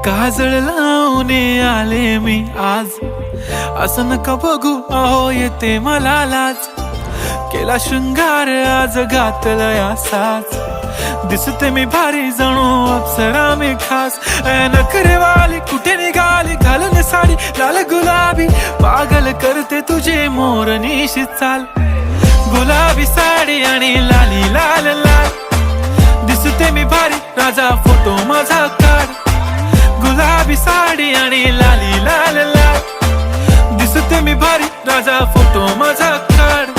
काजळ लावून आले मी आज, असं नका बघू अहो येते मला लाज. केला शृंगार आज घातलाय असाच, दिसते मी भारी जणू अप्सरा मी खास. नखरेवाली कुठे निघाली घालून साडी लाल गुलाबी, पागल करते तुझे मोरनीशी चाल. गुलाबी साडी आणि लाली लाल लाल, दिसते मी भारी राजा फोटो माझा काढ. गुलाबी साडी आणि लाली लाल लाल, दिसते मी भारी राजा फोटो माझा काढ.